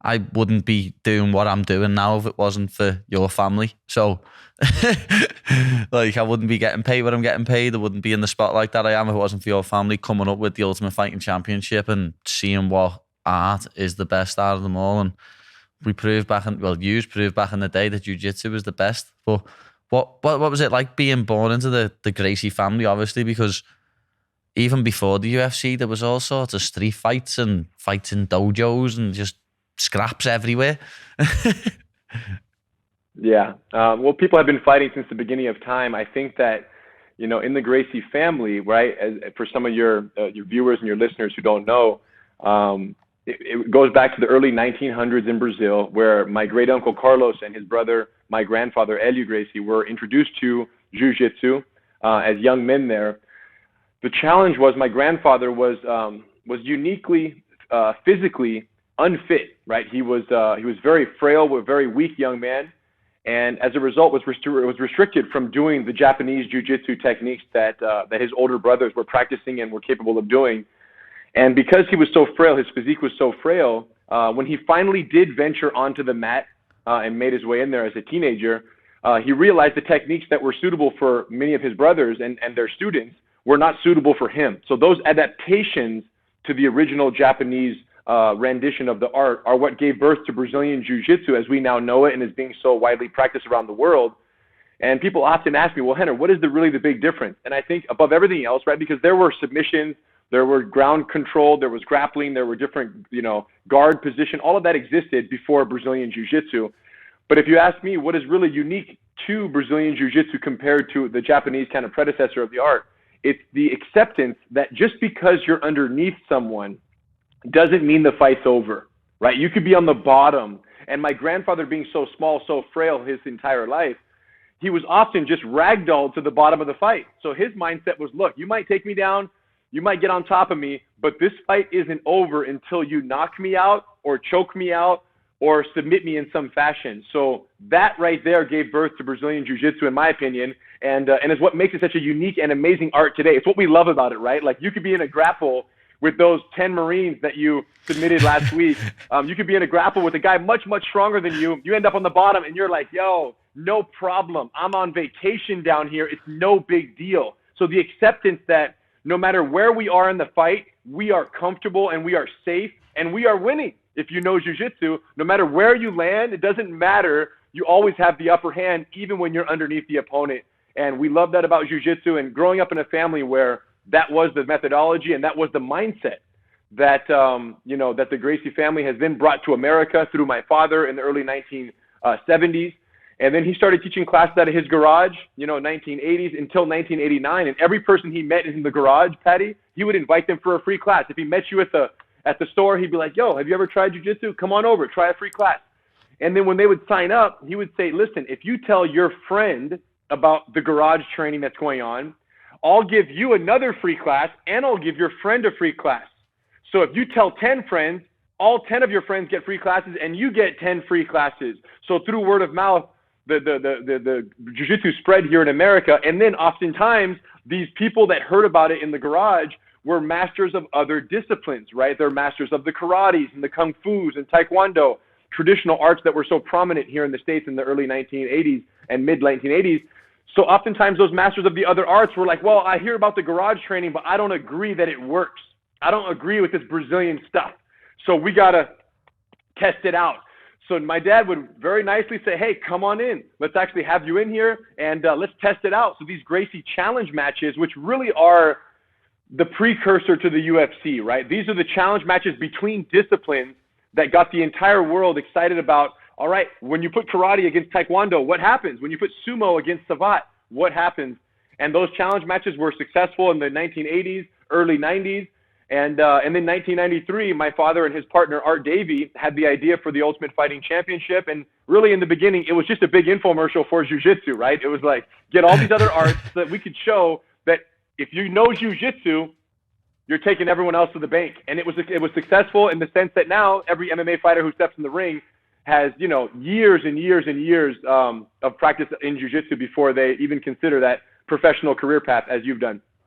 I wouldn't be doing what I'm doing now if it wasn't for your family. So, like, I wouldn't be getting paid what I'm getting paid. I wouldn't be in the spotlight that I am if it wasn't for your family coming up with the Ultimate Fighting Championship and seeing what art is the best out of them all. And we proved back in, well, you proved back in the day that Jiu Jitsu was the best. But what was it like being born into the Gracie family, obviously, because even before the UFC, there was all sorts of street fights and fights in dojos and just scraps everywhere. Yeah. Well, people have been fighting since the beginning of time. I think that, in the Gracie family, right, for some of your viewers and your listeners who don't know, it goes back to the early 1900s in Brazil, where my great uncle Carlos and his brother, my grandfather Hélio Gracie, were introduced to Jiu Jitsu as young men there. The challenge was my grandfather was uniquely physically unfit, right? He was very frail, a very weak young man, and as a result was restricted from doing the Japanese jiu-jitsu techniques that his older brothers were practicing and were capable of doing. And because he was so frail, his physique was so frail, when he finally did venture onto the mat and made his way in there as a teenager, he realized the techniques that were suitable for many of his brothers and their students were not suitable for him. So those adaptations to the original Japanese rendition of the art are what gave birth to Brazilian Jiu-Jitsu as we now know it and is being so widely practiced around the world. And people often ask me, well, Henner, what is really the big difference? And I think above everything else, right, because there were submissions, there were ground control, there was grappling, there were different, guard position, all of that existed before Brazilian Jiu-Jitsu. But if you ask me what is really unique to Brazilian Jiu-Jitsu compared to the Japanese kind of predecessor of the art, it's the acceptance that just because you're underneath someone doesn't mean the fight's over, right? You could be on the bottom. And my grandfather being so small, so frail his entire life, he was often just ragdolled to the bottom of the fight. So his mindset was, look, you might take me down, you might get on top of me, but this fight isn't over until you knock me out or choke me out or submit me in some fashion. So that right there gave birth to Brazilian Jiu-Jitsu, in my opinion, and is what makes it such a unique and amazing art today. It's what we love about it, right? Like you could be in a grapple with those 10 Marines that you submitted last week. You could be in a grapple with a guy much, much stronger than you. You end up on the bottom and you're like, yo, no problem. I'm on vacation down here. It's no big deal. So the acceptance that no matter where we are in the fight, we are comfortable and we are safe and we are winning. If you know Jiu-Jitsu, no matter where you land, it doesn't matter. You always have the upper hand, even when you're underneath the opponent. And we love that about Jiu-Jitsu. And growing up in a family where that was the methodology and that was the mindset that, that the Gracie family has then brought to America through my father in the early 1970s. And then he started teaching classes out of his garage, 1980s until 1989. And every person he met in the garage, Paddy, he would invite them for a free class. If he met you at the store, he'd be like, yo, have you ever tried Jiu-Jitsu? Come on over, try a free class. And then when they would sign up, he would say, listen, if you tell your friend about the garage training that's going on, I'll give you another free class and I'll give your friend a free class. So if you tell 10 friends, all 10 of your friends get free classes and you get 10 free classes. So through word of mouth, the Jiu-Jitsu spread here in America. And then oftentimes these people that heard about it in the garage were masters of other disciplines, right? They're masters of the karates and the kung fus and taekwondo, traditional arts that were so prominent here in the States in the early 1980s and mid 1980s. So oftentimes those masters of the other arts were like, well, I hear about the garage training, but I don't agree that it works. I don't agree with this Brazilian stuff. So we got to test it out. So my dad would very nicely say, hey, come on in. Let's actually have you in here and let's test it out. So these Gracie challenge matches, which really are the precursor to the UFC, right? These are the challenge matches between disciplines that got the entire world excited about, all right, when you put karate against taekwondo, what happens? When you put sumo against savate, what happens? And those challenge matches were successful in the 1980s, early 90s. And then 1993, my father and his partner, Art Davey, had the idea for the Ultimate Fighting Championship. And really in the beginning, it was just a big infomercial for Jiu-Jitsu, right? It was like, get all these other arts so that we could show that if you know Jiu-Jitsu, you're taking everyone else to the bank. And it was successful in the sense that now every MMA fighter who steps in the ring has, years and years and years of practice in Jiu-Jitsu before they even consider that professional career path as you've done.